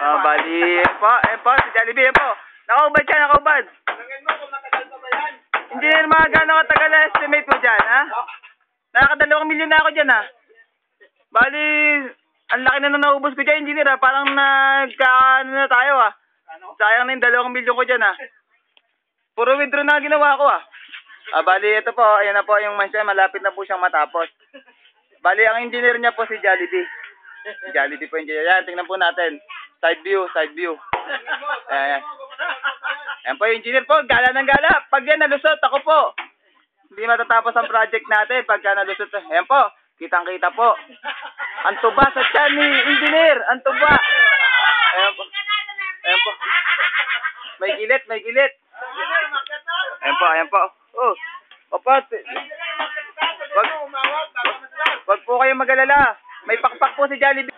Bali, ayan po, si Jollibee, ayan po. Nakaubad siya, nakaubad. Tingnan mo kung matagal pa ba yan. Engineer, mga gano'ng katagal na estimate mo dyan, ha? Nakaka2 milyon na ako dyan, ha? Bali, ang laki na naubos ko dyan, engineer, ha? Parang nagkakaano na tayo, ha? Sayang na yung 2 milyon ko dyan, ha? Puro withdraw na ginawa ko, ha? Bali, ito po, ayan na po yung mansion, malapit na po siyang matapos. Bali, ang engineer niya po si Jollibee. Jollibee po engineer. Yan, tingnan po natin. Side view, side view. Ayan. Ayan po yung engineer po, gala ng gala. Pag yan nalusot, ako po. Hindi matatapos ang project natin pagka nalusot. Ayan po, kitang-kita po. Ang tuba sa tiyan ni engineer. Ang tuba. Ayan po. Ayan po. May gilit, may gilit. Ayan po, ayan po. Oh, opat. Wag po kayong mag-alala. May pakpak po si Jollibee.